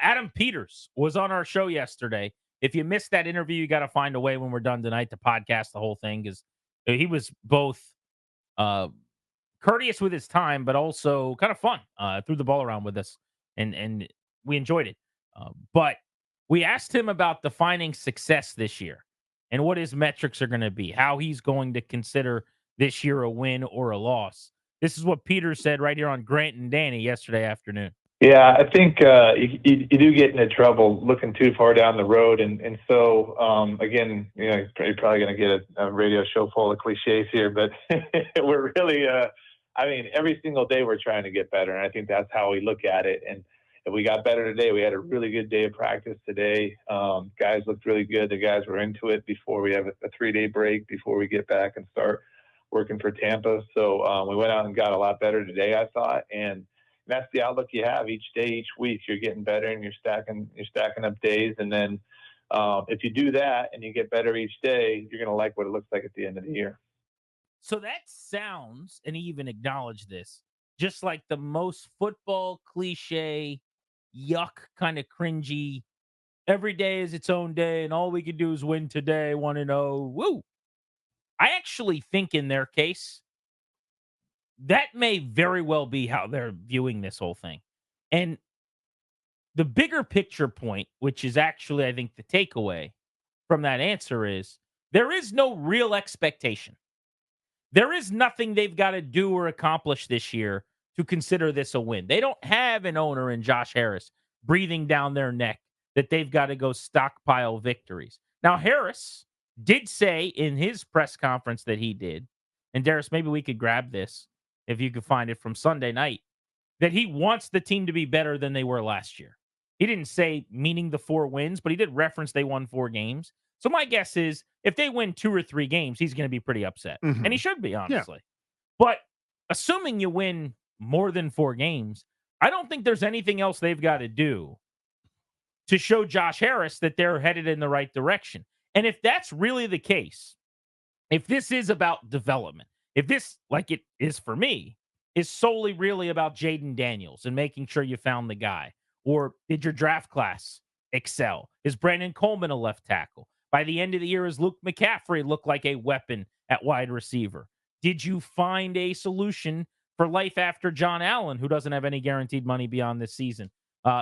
Adam Peters was on our show yesterday. If you missed that interview, you got to find a way when we're done tonight to podcast the whole thing because he was both courteous with his time, but also kind of fun. Threw the ball around with us, and we enjoyed it. But we asked him about defining success this year and what his metrics are going to be, how he's going to consider this year a win or a loss. This is what Peter said right here on Grant and Danny yesterday afternoon. Yeah, I think you do get into trouble looking too far down the road. And so, again, you're probably going to get a radio show full of cliches here, but we're really, every single day we're trying to get better. And I think that's how we look at it. And if we got better today, we had a really good day of practice today. Guys looked really good. The guys were into it before we have a 3-day break before we get back and start working for Tampa. So we went out and got a lot better today, I thought. And that's the outlook you have each day, each week. You're getting better and you're stacking up days. And then if you do that and you get better each day, you're going to like what it looks like at the end of the year. So that sounds, and he even acknowledged this, just like the most football cliche, yuck, kind of cringy. Every day is its own day, and all we can do is win today, 1-0. Woo! I actually think in their case, that may very well be how they're viewing this whole thing. And the bigger picture point, which is actually, I think, the takeaway from that answer is there is no real expectation. There is nothing they've got to do or accomplish this year to consider this a win. They don't have an owner in Josh Harris breathing down their neck that they've got to go stockpile victories. Now, Harris did say in his press conference that he did, and Darius, maybe we could grab this if you could find it from Sunday night, that he wants the team to be better than they were last year. He didn't say meaning the 4 wins, but he did reference they won 4 games. So my guess is if they win 2 or 3 games, he's going to be pretty upset. Mm-hmm. And he should be, honestly. Yeah. But assuming you win more than 4 games, I don't think there's anything else they've got to do to show Josh Harris that they're headed in the right direction. And if that's really the case, if this is about development, if this, like it is for me, is solely really about Jaden Daniels and making sure you found the guy, or did your draft class excel? Is Brandon Coleman a left tackle? By the end of the year, is Luke McCaffrey look like a weapon at wide receiver? Did you find a solution for life after John Allen, who doesn't have any guaranteed money beyond this season,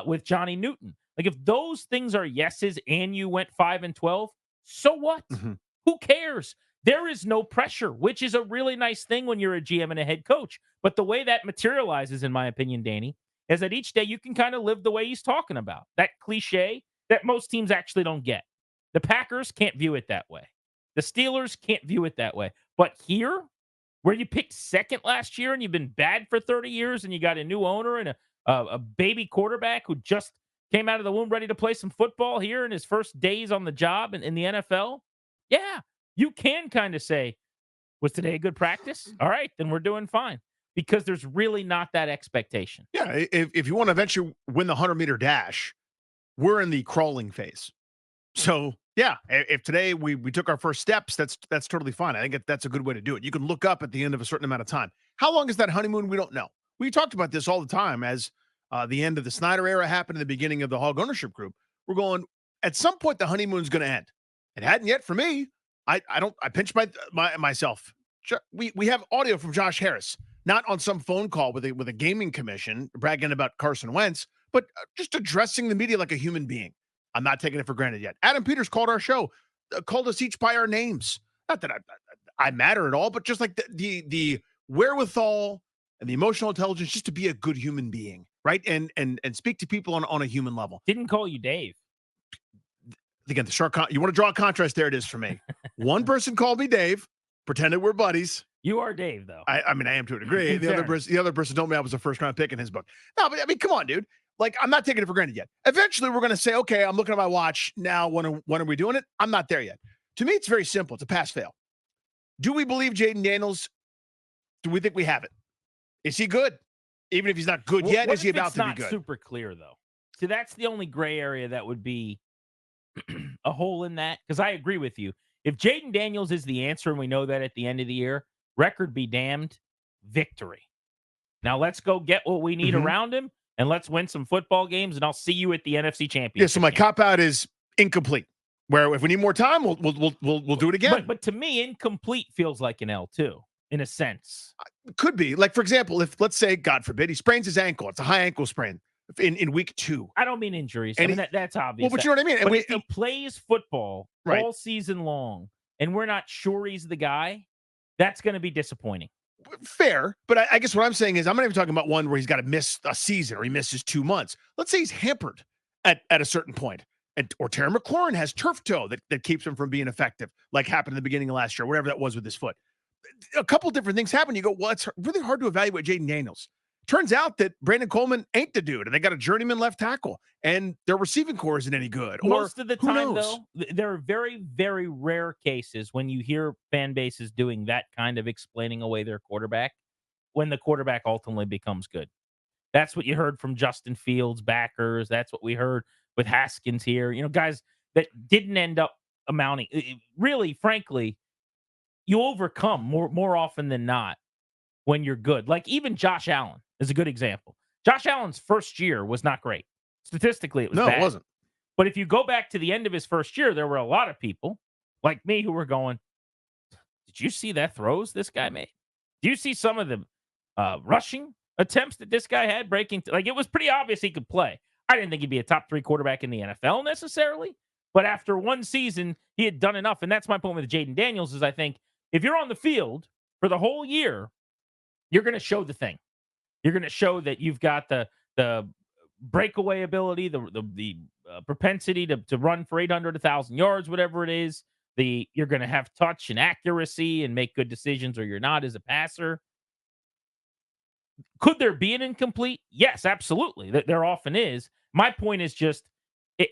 with Johnny Newton? Like, if those things are yeses and you went 5-12, so what? Mm-hmm. Who cares? There is no pressure, which is a really nice thing when you're a GM and a head coach. But the way that materializes, in my opinion, Danny, is that each day you can kind of live the way he's talking about. That cliche that most teams actually don't get. The Packers can't view it that way. The Steelers can't view it that way. But here, where you picked second last year and you've been bad for 30 years and you got a new owner and a baby quarterback who just came out of the womb ready to play some football here in his first days on the job in the NFL, yeah, you can kind of say, was today a good practice? All right, then we're doing fine. Because there's really not that expectation. Yeah, if you want to eventually win the 100-meter dash, we're in the crawling phase. So, yeah, if today we took our first steps, that's totally fine. I think that's a good way to do it. You can look up at the end of a certain amount of time. How long is that honeymoon? We don't know. We talked about this all the time as the end of the Snyder era happened in the beginning of the Hog ownership group. We're going, at some point, the honeymoon's going to end. It hadn't yet for me. I pinch myself. We have audio from Josh Harris, not on some phone call with a gaming commission bragging about Carson Wentz, but just addressing the media like a human being. I'm not taking it for granted yet. Adam Peters called our show, called us each by our names. Not that I matter at all, but just like the wherewithal and the emotional intelligence just to be a good human being, right? And speak to people on a human level. Didn't call you Dave. Again, you want to draw a contrast? There it is for me. One person called me Dave, pretended we're buddies. You are Dave, though. I mean, I am to a degree. The other person told me I was a first-round pick in his book. No, but I mean, come on, dude. Like, I'm not taking it for granted yet. Eventually, we're going to say, okay, I'm looking at my watch now. When are we doing it? I'm not there yet. To me, it's very simple. It's a pass-fail. Do we believe Jaden Daniels? Do we think we have it? Is he good? Even if he's not good yet, is he about to be good? It's not super clear, though. See, that's the only gray area that would be a hole in that. Because I agree with you. If Jaden Daniels is the answer, and we know that at the end of the year, record be damned, victory. Now let's go get what we need around him. and let's win some football games, and I'll see you at the NFC Championship. Yeah, so my game. cop-out is incomplete. Where if we need more time, we'll do it again. But to me, incomplete feels like an L too, in a sense. Could be. Like, for example, if, let's say, God forbid, he sprains his ankle. It's a high ankle sprain in week 2. I don't mean injuries. And I mean, that's obvious. Well, but you know what I mean? But if he plays football Right. all season long, and we're not sure he's the guy, that's going to be disappointing. Fair, but I guess what I'm saying is I'm not even talking about one where he's got to miss a season or he misses 2 months. Let's say he's hampered at a certain point. Or Terry McLaurin has turf toe that keeps him from being effective, like happened in the beginning of last year, whatever that was with his foot. A couple different things happen. You go, well, it's really hard to evaluate Jayden Daniels. Turns out that Brandon Coleman ain't the dude, and they got a journeyman left tackle, and their receiving core isn't any good. Most of the time, though, there are very, very rare cases when you hear fan bases doing that kind of explaining away their quarterback when the quarterback ultimately becomes good. That's what you heard from Justin Fields backers. That's what we heard with Haskins here. You know, guys that didn't end up amounting. Really, frankly, you overcome more often than not when you're good. Like even Josh Allen is a good example. Josh Allen's first year was not great. Statistically, it was bad. No, it wasn't. But if you go back to the end of his first year, there were a lot of people like me who were going, did you see that throws this guy made? Do you see some of the rushing attempts that this guy had breaking? Like, it was pretty obvious he could play. I didn't think he'd be a top 3 quarterback in the NFL necessarily. But after one season, he had done enough. And that's my point with Jayden Daniels is I think if you're on the field for the whole year, you're going to show the thing. You're going to show that you've got the breakaway ability, the propensity to run for 800, 1,000 yards, whatever it is. You're going to have touch and accuracy and make good decisions, or you're not as a passer. Could there be an incomplete? Yes, absolutely. There often is. My point is just,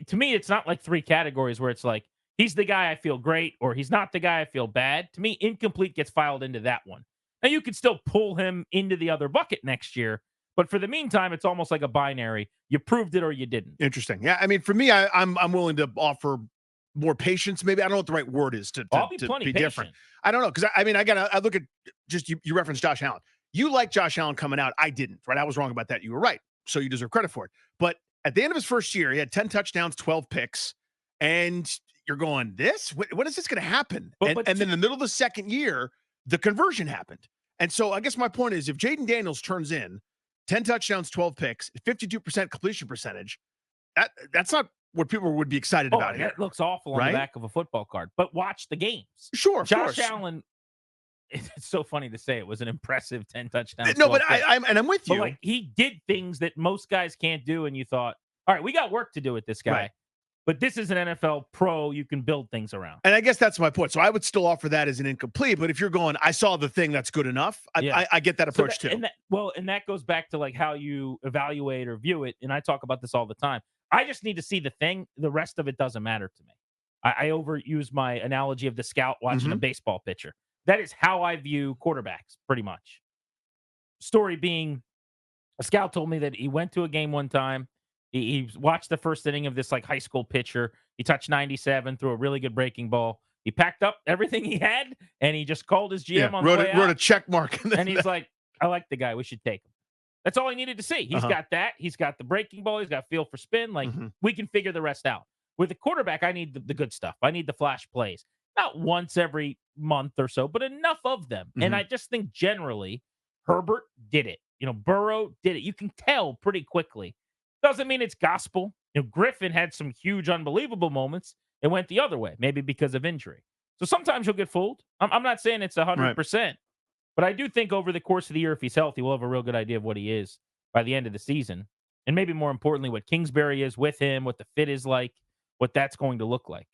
to me, it's not like 3 categories where it's like, he's the guy I feel great, or he's not the guy I feel bad. To me, incomplete gets filed into that one. Now, you could still pull him into the other bucket next year, but for the meantime, it's almost like a binary. You proved it or you didn't. Interesting. Yeah, I mean, for me, I'm willing to offer more patience. Maybe I don't know what the right word is to be different. I don't know, because I mean, I look at just you referenced Josh Allen. You like Josh Allen coming out. I didn't, right? I was wrong about that. You were right. So you deserve credit for it. But at the end of his first year, he had 10 touchdowns, 12 picks. And you're going, when is this going to happen? And then in the middle of the second year, the conversion happened. And so I guess my point is, if Jayden Daniels turns in 10 touchdowns, 12 picks, 52% completion percentage, that's not what people would be excited about here. That looks awful on the back of a football card. But watch the games. Sure, of Josh course. Allen, it's so funny to say it was an impressive 10 touchdowns. No, but I'm with you. But like, he did things that most guys can't do, and you thought, all right, we got work to do with this guy. Right. But this is an NFL pro you can build things around. And I guess that's my point. So I would still offer that as an incomplete. But if you're going, I saw the thing that's good enough, I get that approach too. And that goes back to like how you evaluate or view it. And I talk about this all the time. I just need to see the thing. The rest of it doesn't matter to me. I overuse my analogy of the scout watching a baseball pitcher. That is how I view quarterbacks, pretty much. Story being, a scout told me that he went to a game one time. He watched the first inning of this like high school pitcher. He touched 97, threw a really good breaking ball. He packed up everything he had, and he just called his GM on the way out. Wrote a check mark. And he's like, I like the guy. We should take him. That's all he needed to see. He's got that. He's got the breaking ball. He's got feel for spin. Like, we can figure the rest out. With a quarterback, I need the good stuff. I need the flash plays. Not once every month or so, but enough of them. And I just think generally, Herbert did it. Burrow did it. You can tell pretty quickly. Doesn't mean it's gospel. Griffin had some huge, unbelievable moments. It went the other way, maybe because of injury. So sometimes you'll get fooled. I'm not saying it's 100%, but I do think over the course of the year, if he's healthy, we'll have a real good idea of what he is by the end of the season. And maybe more importantly, what Kingsbury is with him, what the fit is like, what that's going to look like.